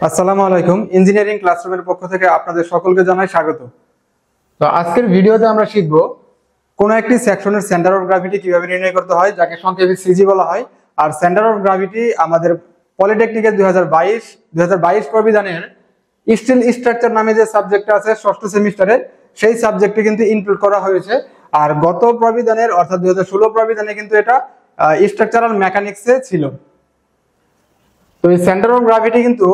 আসসালামু আলাইকুম। ইঞ্জিনিয়ারিং ক্লাসরুমের পক্ষ থেকে আপনাদের সকলকে জানাই স্বাগত। তো আজকের ভিডিওতে আমরা শিখব কোন একটি সেকশনের সেন্টার অফ গ্র্যাভিটি কিভাবে নির্ণয় করতে হয়, যাকে সংক্ষেপে সিজি বলা হয়। আর সেন্টার অফ গ্র্যাভিটি আমাদের পলিটেকনিকের 2022 প্রবিধানের স্টিল স্ট্রাকচার নামে যে সাবজেক্টটা আছে ষষ্ঠ সেমিস্টারে, সেই সাবজেক্টে কিন্তু ইনক্লুড করা হয়েছে। আর গত প্রবিধানের অর্থাৎ 2016 প্রবিধানে কিন্তু এটা স্ট্রাকচারাল মেকানিক্সে ছিল। তো এই সেন্টার অফ গ্র্যাভিটি কিন্তু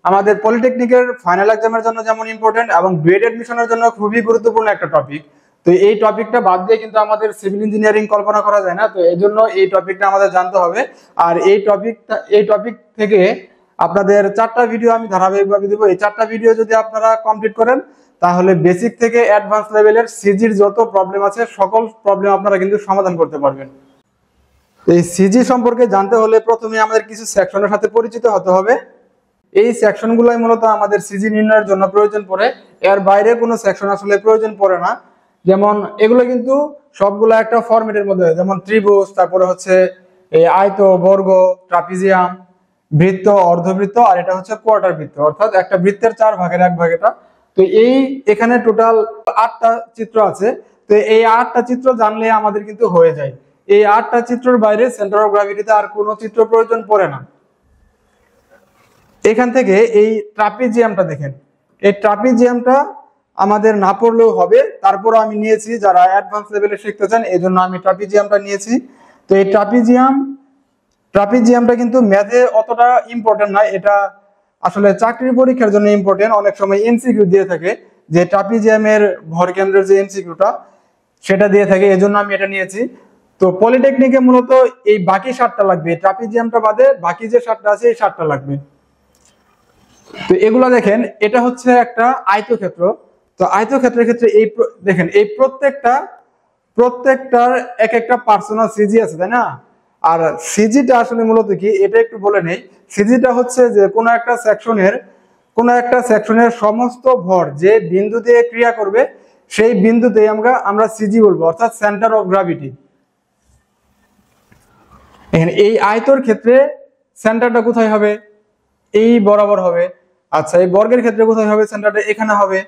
আমাদের পলিটেকনিকের ফাইনাল এক্সামের জন্য যেমন ইম্পর্টেন্ট এবং গ্রেড এডমিশনের জন্য খুবই গুরুত্বপূর্ণ একটা টপিক। তো এই টপিকটা বাদ দিয়ে কিন্তু আমাদের সিভিল ইঞ্জিনিয়ারিং কল্পনা করা যায় না। তো এই জন্য এই টপিকটা আমাদের জানতে হবে। আর এই টপিক থেকে আপনাদের 4টা ভিডিও আমি ধারাবাহিকভাবে দেবো। এই 4টা ভিডিও যদি আপনারা কমপ্লিট করেন, তাহলে বেসিক থেকে অ্যাডভান্স লেভেলের সিজির যত প্রবলেম আছে সকল প্রবলেম আপনারা কিন্তু সমাধান করতে পারবেন। এই সিজি সম্পর্কে জানতে হলে প্রথমে আমাদের কিছু সেকশনের সাথে পরিচিত হতে হবে। এই সেকশনগুলোই মূলত আমাদের সিজি নির্ণয়ের জন্য প্রয়োজন পড়ে, এর বাইরে কোনো সেকশন আসলে প্রয়োজন পড়ে না। যেমন এগুলো কিন্তু সবগুলো একটা ফরম্যাটের মধ্যে, যেমন ত্রিভুজ, তারপরে হচ্ছে এই আয়ত, বর্গ, ট্রাপিজিয়াম, বৃত্ত, অর্ধবৃত্ত, আর এটা হচ্ছে কোয়ার্টার বৃত্ত, অর্থাৎ একটা বৃত্তের 4 ভাগের 1 ভাগ এটা। তো এখানে টোটাল 8টা চিত্র আছে। তো এই 8টা চিত্র জানলে আমাদের কিন্তু হয়ে যায়। এই 8টা চিত্রের বাইরে সেন্টার অফ গ্র্যাভিটিতে আর কোনো চিত্র প্রয়োজন পড়ে না। এখান থেকে এই ট্রাপিজিয়ামটা দেখেন, এই ট্রাপিজিয়ামটা আমাদের না পড়লেও হবে, তারপর আমি নিয়েছি যারা অ্যাডভান্স লেভেলে শিখতে চান, এই জন্য আমি ট্রাপিজিয়ামটা নিয়েছি। তো এই ট্রাপিজিয়ামটা কিন্তু ম্যাথে অতটা ইম্পর্টেন্ট নয়, এটা আসলে চাকরির পরীক্ষার জন্য ইম্পর্টেন্ট। অনেক সময় এমসিকিউ দিয়ে থাকে যে ট্রাপিজিয়ামের ভর কেন্দ্রের যে এমসিকিউটা সেটা দিয়ে থাকে, এজন্য আমি এটা নিয়েছি। তো পলিটেকনিকে মূলত এই বাকি 7টা লাগবে, ট্রাপিজিয়ামটা বাদে বাকি যে 7টা আছে এই 7টা লাগবে। তো এগুলা দেখেন, এটা হচ্ছে একটা আয়তক্ষেত্র। তো আয়তক্ষেত্রের ক্ষেত্রে এই দেখেন, এই প্রত্যেকটার এক একটা পার্সোনাল সিজি আছে, তাই না? আর সিজিটা আসলে মূলত কি এটা একটু বলে নেই। সিজিটা হচ্ছে যে কোনো একটা সেকশনের সমস্ত ভর যে বিন্দু দিয়ে ক্রিয়া করবে সেই বিন্দুতে আমরা সিজি বলবো, অর্থাৎ সেন্টার অফ গ্র্যাভিটি। এখানে এই আয়তর ক্ষেত্রে সেন্টারটা কোথায় হবে? এই বরাবর হবে। আচ্ছা, এই বর্গের ক্ষেত্রে কোথায় হবে? সেন্টারটা এখানে হবে।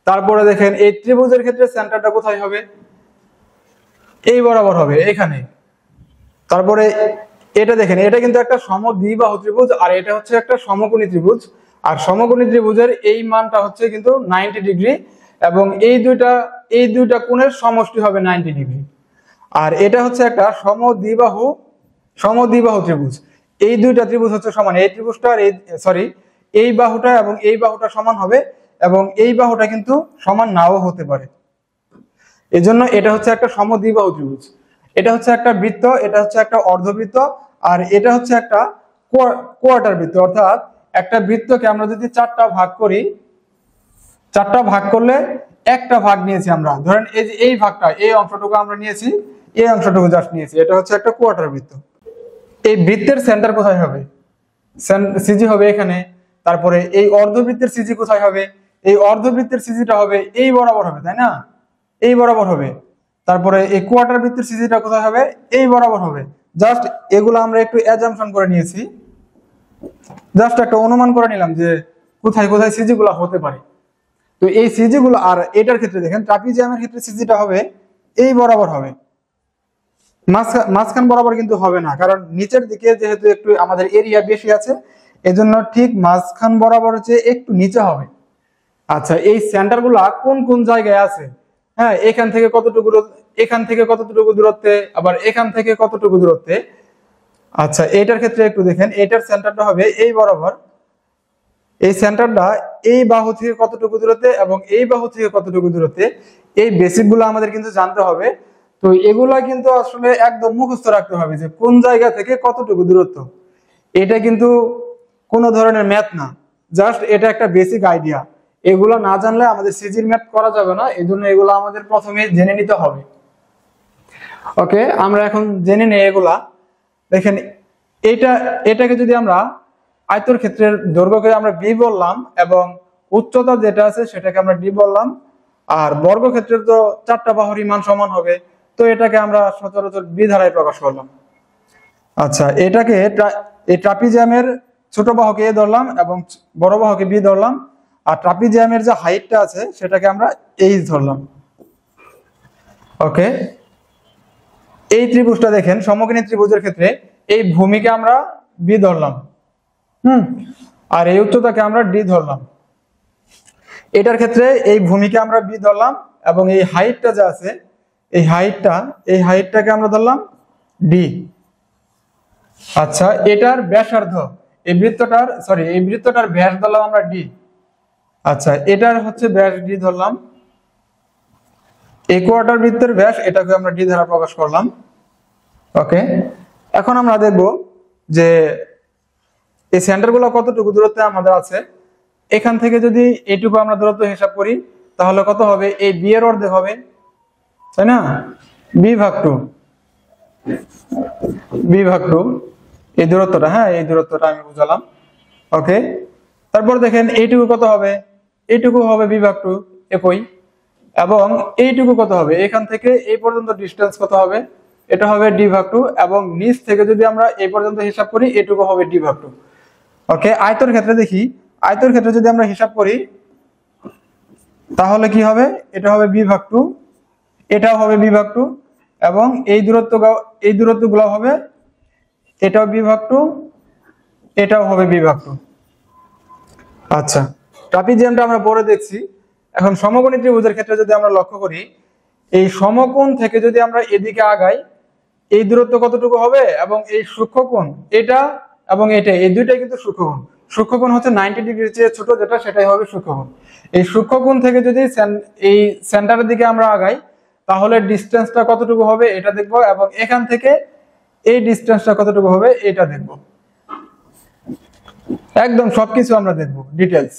তারপরে দেখেন এই ত্রিভুজের ক্ষেত্রে সেন্টারটা কোথায় হবে? এই বরাবর হবে, এখানে। তারপরে এটা দেখেন, এটা কিন্তু একটা সমদ্বিবাহু ত্রিভুজ, আর এটা হচ্ছে একটা সমকোণী ত্রিভুজ। আর সমকোণী ত্রিভুজের এই মানটা হচ্ছে কিন্তু 90 ডিগ্রি, এবং এই দুইটা কোণের সমষ্টি হবে 90 ডিগ্রি। আর এটা হচ্ছে একটা সমদ্বিবাহু ত্রিভুজ। এই দুইটা ত্রিভুজ হচ্ছে সমান, এই ত্রিভুজটা আর এই বাহুটা এবং এই বাহুটা সমান হবে, এবং এই বাহুটা কিন্তু সমান নাও হতে পারে। এজন্য এটা হচ্ছে একটা সমদ্বিবাহু ত্রিভুজ। এটা হচ্ছে একটা বৃত্ত, এটা হচ্ছে একটা অর্ধবৃত্ত, আর এটা হচ্ছে একটা কোয়ার্টার বৃত্ত। অর্থাৎ একটা বৃত্তকে আমরা যদি 4টা ভাগ করি, 4টা ভাগ করলে একটা ভাগ নিয়েছি আমরা, ধরেন এই যে এই ভাগটা, এই অংশটুকু আমরা নিয়েছি, এই অংশটুকু জাস্ট নিয়েছি, এটা হচ্ছে একটা কোয়ার্টার বৃত্ত। এই বৃত্তের সেন্টার কোথায় হবে? সিজি হবে এখানে। তারপরে এই অর্ধবৃত্তের সিজি কোথায় হবে? এই অর্ধবৃত্তের সিজিটা হবে এই বরাবর হবে, তাই না? এই বরাবর হবে। তারপরে এই কোয়ার্টার বৃত্তের সিজিটা কোথায় হবে? এই বরাবর হবে। জাস্ট এগুলো আমরা একটু অ্যাজাম্পশন করে নিয়েছি, জাস্ট একটা অনুমান করে নিলাম যে কোথায় কোথায় সিজি গুলো হতে পারে। তো এই সিজি গুলো, আর এটার ক্ষেত্রে দেখেন ট্রাপিজিয়ামের ক্ষেত্রে সিজিটা হবে এই বরাবর হবে, মাঝখান বরাবর কিন্তু হবে না, কারণ নিচের দিকে যেহেতু একটু আমাদের এরিয়া বেশি আছে, এজন্য ঠিক মাঝখান বরাবর যে একটু নিচে হবে। আচ্ছা, এই সেন্টার গুলা কোন কোন জায়গায় আছে? হ্যাঁ, এখান থেকে কতটুকু দূরত্বে, আবার এখান থেকে কতটুকু দূরত্বে। আচ্ছা, এইটার ক্ষেত্রে একটু দেখেন, এটার সেন্টারটা হবে এই বরাবর। এই সেন্টারটা এই বাহু থেকে কতটুকু দূরত্বে এবং এই বাহু থেকে কতটুকু দূরত্বে, এই বেসিক গুলো আমাদের কিন্তু জানতে হবে। তো এগুলা কিন্তু আসলে একদম মুখস্থ রাখতে হবে যে কোন জায়গা থেকে কতটুকু দূরত্ব। এটা কিন্তু কোনো ধরনের ম্যাথ না, জাস্ট এটা একটা বেসিক আইডিয়া। এগুলো না জানলে আমাদের সিজির ম্যাথ করা যাবে না, এই জন্য এগুলো আমাদের প্রথমে জেনে নিতে হবে। ওকে, আমরা এখন জেনে নেই এগুলা। দেখেন, এটাকে যদি আমরা আয়তর ক্ষেত্রের দৈর্ঘ্যকে আমরা বি বললাম, এবং উচ্চতা যেটা আছে সেটাকে আমরা ডি বললাম, আর বর্গক্ষেত্রের তো 4টা বাহুরই মান সমান হবে, তো এটাকে আমরা সচরাচর বি ধারায় প্রকাশ করলাম। আচ্ছা, এই ট্রাপিজিয়ামের ছোট বাহুকে এ ধরলাম এবং বড় বাহুকে বি ধরলাম, আর ট্রাপিজিয়ামের যে হাইটটা আছে সেটাকে আমরা এইচ ধরলাম। ওকে, এই ত্রিভুজটা দেখেন, সমকোণী ত্রিভুজের ক্ষেত্রে এই ভূমিকে আমরা বি ধরলাম, আর এই উচ্চতাকে আমরা ডি ধরলাম। এটার ক্ষেত্রে এই ভূমিকে আমরা বি ধরলাম এবং এই হাইটটা যে আছে এই হাইটটাকে আমরা ধরলাম ডি। আচ্ছা, এটার ব্যাসার্ধ, এই বৃত্তটার ব্যাস ধরলাম আমরা ডি। আচ্ছা, এটার হচ্ছে ব্যাস ডি ধরলাম, এই কোয়ার্টার বৃত্তের ব্যাস এটাকে আমরা ডি দ্বারা প্রকাশ করলাম। ওকে, এখন আমরা দেখব যে এই সেন্টারগুলো কতটুকু দূরত্বে আমাদের আছে। এখান থেকে যদি এইটুকু আমরা দূরত্ব হিসাব করি তাহলে কত হবে, এই বি এর অর্ধেক হবে, তাই না, বি ভাগ টু এই দূরত্বটা, হ্যাঁ এই দূরত্বটা আমি বুঝালাম। ওকে, তারপর দেখেন এইটুকু কত হবে, এইটুকু হবে বি ভাগ টু একই, এবং এইটুকু কত হবে, এখান থেকে এই পর্যন্ত ডিস্টেন্স কত হবে, এটা হবে ডি ভাগ টু, এবং নিচ থেকে যদি আমরা এই পর্যন্ত হিসাব করি এটুকু হবে ডি ভাগ টু। ওকে, আয়তর ক্ষেত্রে দেখি, আয়তর ক্ষেত্রে যদি আমরা হিসাব করি তাহলে কি হবে, এটা হবে বি ভাগ টু, এটাও হবে বি ভাগ টু, এবং এই দূরত্বগুলো হবে, এটাও বি ভাগ টু, এটাও হবে বি ভাগ টু। আচ্ছা, ট্রাপিজিয়ামটা আমরা পরে দেখছি। এখন সমকোণী ত্রিভুজের ক্ষেত্রে যদি আমরা লক্ষ্য করি, এই সমকোণ থেকে যদি আমরা এদিকে আগাই এই দূরত্ব কতটুকু হবে, এবং এই সূক্ষ্মকোণ এটা এবং এটা, এই দুইটাই কিন্তু সূক্ষ্মকোণ। সূক্ষ্মকোণ হচ্ছে 90 ডিগ্রির চেয়ে ছোট যেটা, সেটাই হবে সূক্ষ্মকোণ। এই সূক্ষ্মকোণ থেকে যদি এই সেন্টারের দিকে আমরা আগাই তাহলে ডিসটেন্সটা কতটুকু হবে এটা দেখব, এবং এখান থেকে এই ডিসটেন্সটা কতটুকু হবে এটা দেখব, একদম সবকিছু আমরা দেখব ডিটেইলস।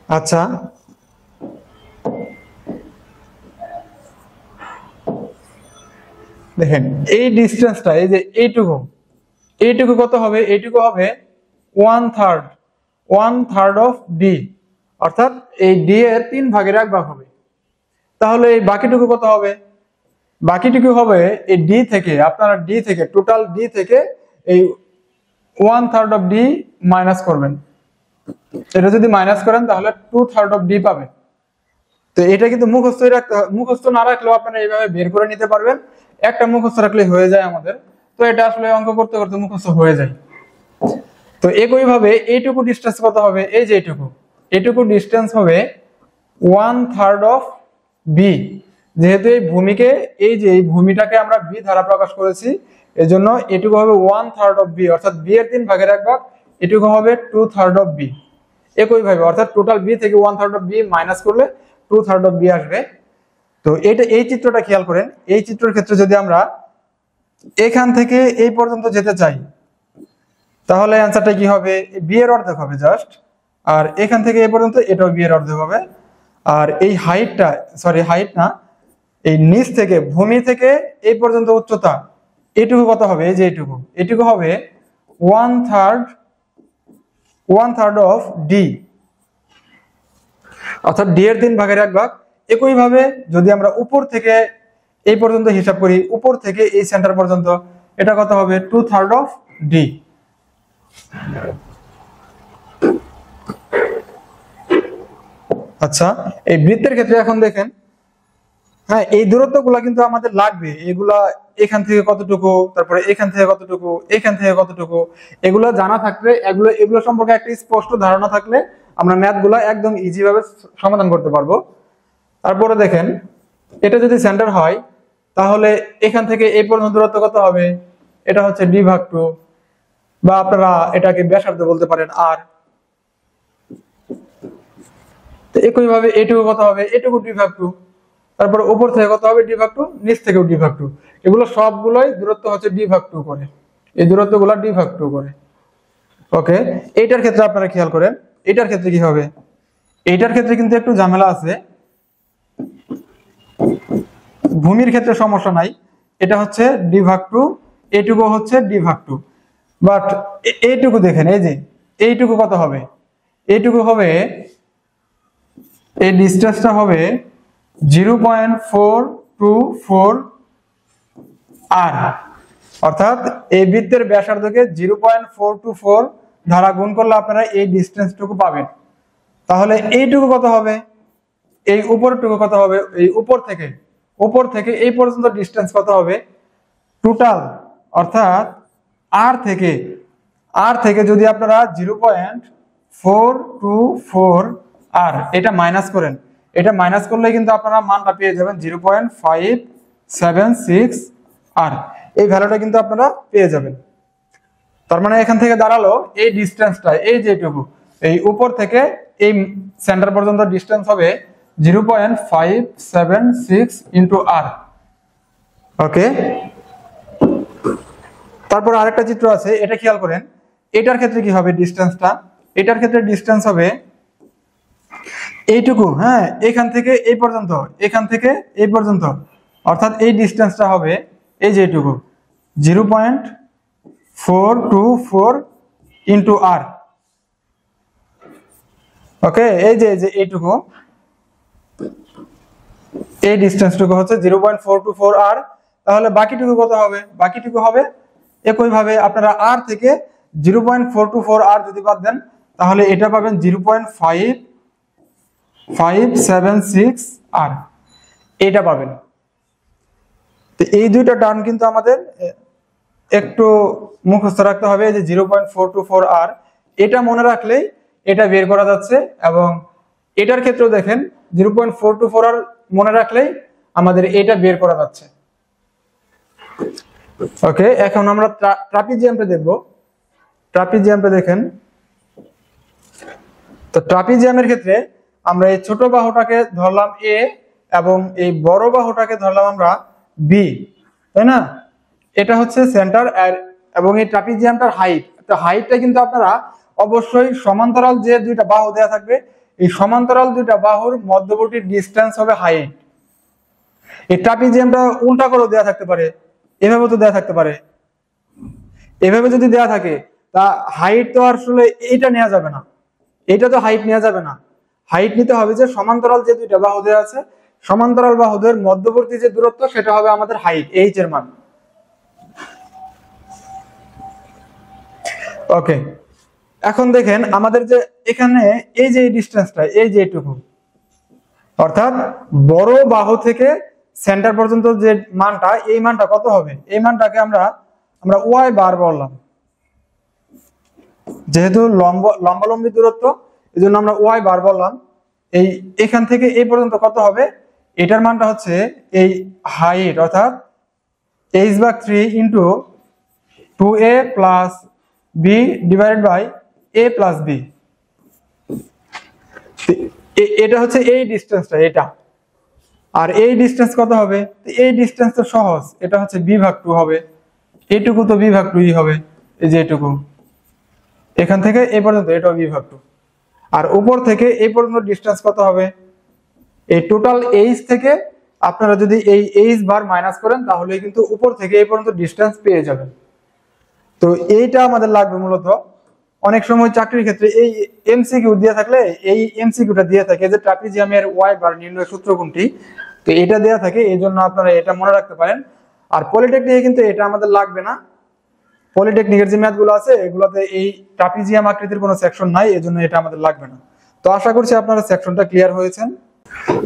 আচ্ছা, দেখেন এই ডিসটেন্সটা, এই যে এইটুকু কত হবে, এইটুকু হবে 1/3 অফ ডি, অর্থাৎ এই ডি এর 3/1 হবে। তাহলে এই বাকিটুকু কত হবে, বাকিটুকু হবে এই ডি থেকে, আপনারা ডি থেকে, টোটাল ডি থেকে এই 1/3 অফ ডি মাইনাস করবেন। এটা যদি মাইনাস করেন তাহলে 2/3 অফ ডি পাবেন। তো এটা কিন্তু মুখস্থই রাখতে হবে, মুখস্থ না রাখলেও আপনারা এইভাবে বের করে নিতে পারবেন, একটা মুখস্থ রাখলে হয়ে যায় আমাদের। তো এটা আসলে অঙ্ক করতে করতে মুখস্থ হয়ে যায়। তো একইভাবে এইটুকু ডিসটেন্স কত হবে, এই যে এইটুকু ডিসটেন্স হবে 1/3 অফ বি। যেহেতু এই ভূমিকে, এই যে এই ভূমিটাকে আমরা বি দ্বারা প্রকাশ করেছি, এজন্য এটুকু হবে 1/3 অফ বি, অর্থাৎ বি এর 3/1, এটুকু হবে 2/3 অফ বি। একইভাবে অর্থাৎ টোটাল বি থেকে 1/3 অফ বি মাইনাস করলে 2/3 অফ বি আসবে। তো এই চিত্রটা খেয়াল করেন, এই চিত্রের ক্ষেত্রে যদি আমরা এখান থেকে এই পর্যন্ত যেতে চাই তাহলে অ্যান্সারটা কি হবে, বি এর অর্ধেক হবে জাস্ট, আর এখান থেকে এই পর্যন্ত এটাও বি এর অর্ধেক হবে। আর এই হাইটটা, হাইট না, এই নিচ থেকে, ভূমি থেকে এই পর্যন্ত উচ্চতা, এটুকু কত হবে, এই যে এটুকু হবে 1/3 অফ ডি, অর্থাৎ ডি এর 3/1। একইভাবে যদি আমরা উপর থেকে এই পর্যন্ত হিসাব করি, উপর থেকে এই সেন্টার পর্যন্ত, এটা কত হবে 2/3 অফ ডি। আচ্ছা, এই বৃত্তের ক্ষেত্রে এখন দেখেন, হ্যাঁ এই দূরত্বগুলো কিন্তু আমাদের লাগবে, এগুলা এখান থেকে কতটুকু, তারপরে এখান থেকে কতটুকু, এখান থেকে কতটুকু, এগুলো জানা থাকলে, এগুলো সম্পর্কে একটা স্পষ্ট ধারণা থাকলে আমরা ম্যাথগুলো একদম ইজি ভাবে সমাধান করতে পারবো। তারপরে দেখেন, এটা যদি সেন্টার হয় তাহলে এখান থেকে এই পর্যন্ত দূরত্ব কত হবে, এটা হচ্ছে ডি ভাগ টু, বা আপনারা এটাকে ব্যাসার্ধ বলতে পারেন আর। তো একইভাবে এটুকু কত হবে, এটুকু ডি ভাগ টু, তারপর উপর থেকে কত হবে ডি ভাগ টু, নিচ থেকেও ডি ভাগ টু। এগুলো সবগুলোই দূরত্ব হচ্ছে ডি ভাগ টু করে, এই দূরত্বগুলো ডি ভাগ টু করে। ওকে, এইটার ক্ষেত্রে আপনারা খেয়াল করেন, এইটার ক্ষেত্রে কি হবে, এইটার ক্ষেত্রে কিন্তু একটু ঝামেলা আছে। ভূমির ক্ষেত্রে সমস্যা নাই, এটা হচ্ছে ডি ভাগ টু, এইটুকু হচ্ছে ডি ভাগ টু, বাট এইটুকু দেখেন, এই যে এইটুকু কত হবে, এইটুকু হবে এই ডিসটেন্সটা হবে 0.424 আর, অর্থাৎ এই বৃত্তের ব্যাসার্ধকে 0.424 দ্বারা গুণ করলে আপনারা এই ডিসটেন্সটুকু পাবেন। তাহলে এইটুকু কত হবে, এই উপরটুকু কত হবে, এই উপর থেকে এই পর্যন্ত ডিসটেন্স কত হবে টোটাল, অর্থাৎ আর থেকে যদি আপনারা 0.424 আর এটা মাইনাস করেন, এটা মাইনাস করলে কিন্তু আপনারা মানটা পেয়ে যাবেন 0.576 আর, এই ভ্যালুটা কিন্তু আপনারা পেয়ে যাবেন। তার মানে এখান থেকে দাঁড়ালো এই ডিসটেন্সটা, এই যেটুকু এই উপর থেকে এই সেন্টার পর্যন্ত ডিসটেন্স হবে 0.576 ইন্টু আর। ওকে, তারপর আরেকটা চিত্র আছে, এটা খেয়াল করেন। এটার ক্ষেত্রে কি হবে ডিসটেন্সটা, এটার ক্ষেত্রে ডিসটেন্স হবে এইটুকু, হ্যাঁ, এখান থেকে এই পর্যন্ত, এখান থেকে এই পর্যন্ত, অর্থাৎ এই ডিসটেন্সটা হবে এই যেটুকু 0.424 ইন্টু আর। ওকে, এই যে এইটুকু, এই ডিসটেন্সটুকু হচ্ছে 0.424 আর। তাহলে বাকিটুকু কত হবে, বাকিটুকু হবে একইভাবে আপনারা আর থেকে 0.424 আর যদি বাদ দেন তাহলে এটা পাবেন 0.576 আর, এটা পাবেন। তো এই দুইটা টার্ম কিন্তু আমাদের একটু মুখস্থ রাখতে হবে, যে 0.424 আর, এটা মনে রাখলেই এটা বের করা যাচ্ছে। এবং এটার ক্ষেত্রেও দেখেন 0.424 আর মনে রাখলেই আমাদের এটা বের করা যাচ্ছে। ওকে, এখন আমরা ট্রাপিজিয়ামটা দেখব। ট্রাপিজিয়ামটা দেখেন, তো ট্রাপিজিয়ামের ক্ষেত্রে আমরা এই ছোট বাহুটাকে ধরলাম এ এবং এই বড় বাহুটাকে ধরলাম আমরা বি, তাই না? এটা হচ্ছে সেন্টার এবং এই ট্রাপিজিয়ামটার হাইট। তো হাইটটা কিন্তু আপনারা অবশ্যই সমান্তরাল যে দুইটা বাহু দেয়া থাকবে, এই সমান্তরাল দুইটা বাহুর মধ্যবর্তী ডিসটেন্স হবে হাইট। এই ট্রাপিজিয়ামটা উল্টা করে দেয়া থাকতে পারে, এভাবে তো দেয়া থাকতে পারে। এভাবে যদি দেয়া থাকে তা হাইট তো আসলে এইটা নেওয়া যাবে না, এইটা তো হাইট নেওয়া যাবে না। হাইট নিতে হবে যে সমান্তরাল যে দুইটা বাহু দেওয়া আছে, সমান্তরাল বাহুদের মধ্যবর্তী যে দূরত্ব সেটা হবে আমাদের হাইট, এইচ এর মান। ওকে, এখন দেখেন আমাদের যে এখানে এই যে ডিসটেন্সটা, এই যে এইটুকু, অর্থাৎ বড় বাহু থেকে সেন্টার পর্যন্ত যে মানটা, এই মানটা কত হবে, এই মানটাকে আমরা ওয়াই বার বললাম। যেহেতু লম্বালম্বী দূরত্ব, এই জন্য আমরা ওয়াই বার বললাম। এই এখান থেকে এই পর্যন্ত কত হবে, এটার মানটা হচ্ছে এই হাইট, অর্থাৎ h/3 into 2a plus B divided by a plus B. এটা হচ্ছে এই ডিসটেন্সটা, এটা। আর এই ডিসটেন্স কত হবে, এই ডিসটেন্স তো সহজ, এটা হচ্ছে b/2 হবে। এইটুকু তো b/2ই হবে, এই যে এইটুকু এখান থেকে এই পর্যন্ত, এটাও b/2। আর উপর থেকে এই পর্যন্ত ডিসটেন্স কত হবে, এই টোটাল এইচ থেকে আপনারা যদি এই এইচ বার মাইনাস করেন তাহলে কিন্তু উপর থেকে এই পর্যন্ত ডিসটেন্স পেয়ে যাবেন। তো এইটা আমাদের লাগবে মূলত। অনেক সময় চাকরির ক্ষেত্রে এই এমসিকিউ দিয়ে থাকলে, এই এমসিকিউটা দিয়ে থাকে যে ট্রাপিজিয়ামের ওয়াই বার নির্ণয় সূত্র কোনটি, তো এটা দেয়া থাকে, এই জন্য আপনারা এটা মনে রাখতে পারেন। আর পলিটেকনিকে কিন্তু এটা আমাদের লাগবে না। পলিটেকনিকের যে ম্যাথগুলো আছে এগুলোতে এই ট্রাপিজিয়াম আকৃতির কোনো সেকশন নাই, এজন্য এটা আমাদের লাগবে না। তো আশা করছি আপনারা সেকশনটা ক্লিয়ার হয়েছেন।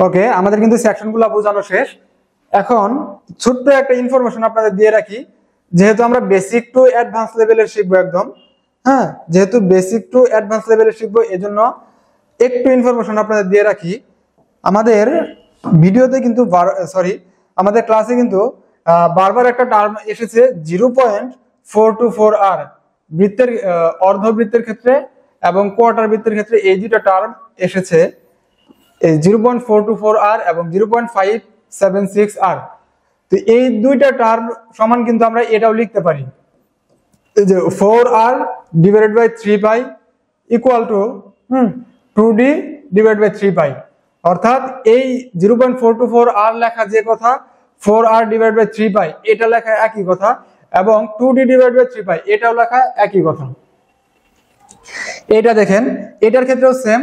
ওকে, আমাদের কিন্তু সেকশনগুলো বোঝানো শেষ। এখন ছোট্ট একটা ইনফরমেশন আপনাদের দিয়ে রাখি, যেহেতু আমরা বেসিক টু অ্যাডভান্স লেভেলের শিখবো একদম, হ্যাঁ, যেহেতু বেসিক টু অ্যাডভান্স লেভেলের শিখবো, এজন্য একটু ইনফরমেশন আপনাদের দিয়ে রাখি। আমাদের ভিডিওতে কিন্তু আমাদের ক্লাসে কিন্তু বারবার একটা টার্ম এসেছে 0.424 আর, বৃত্তের অর্ধবৃত্তের ক্ষেত্রে এবং কোয়ার্টার বৃত্তের ক্ষেত্রে এই দুটো টার্ম এসেছে, এই 0.424 আর এবং 0.576 আর। তো এই দুইটা টার্ম সমান কিন্তু আমরা এটাও লিখতে পারি, এই যে 4r divided by 3 pi equal to 2d divided by 3 pi. অর্থাৎ এই 0.424 আর লেখা যে কথা, 4r ডিভাইডেড বাই 3 পাই এটা লেখা একই কথা, এবং 2d ডিভাইডেড বাই 3 পাই এটাও লেখা একই কথা। এটা দেখেন, এটার ক্ষেত্রেও সেম,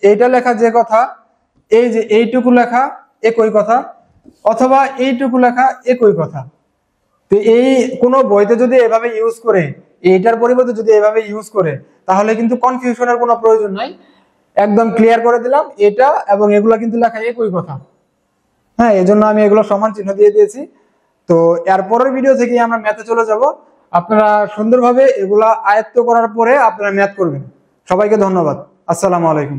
এটা লেখা যে কথা, এই যে এইটুকু লেখা একই কথা, অথবা এইটুকু লেখা একই কথা। তো এই কোন বইতে যদি এভাবে ইউজ করে, এইটার পরিবর্তে যদি এভাবে ইউজ করে, তাহলে কিন্তু কনফিউশনের কোনো প্রয়োজন নাই, একদম ক্লিয়ার করে দিলাম এটা এবং এগুলা কিন্তু লেখা একই কথা। হ্যাঁ, এই জন্য আমি এগুলো সমান চিহ্ন দিয়ে দিয়েছি। তো এরপরের ভিডিও থেকে আমরা ম্যাথে চলে যাব। আপনারা সুন্দরভাবে এগুলা আয়ত্ত করার পরে আপনারা ম্যাথ করবেন। সবাইকে ধন্যবাদ। আসসালামু আলাইকুম।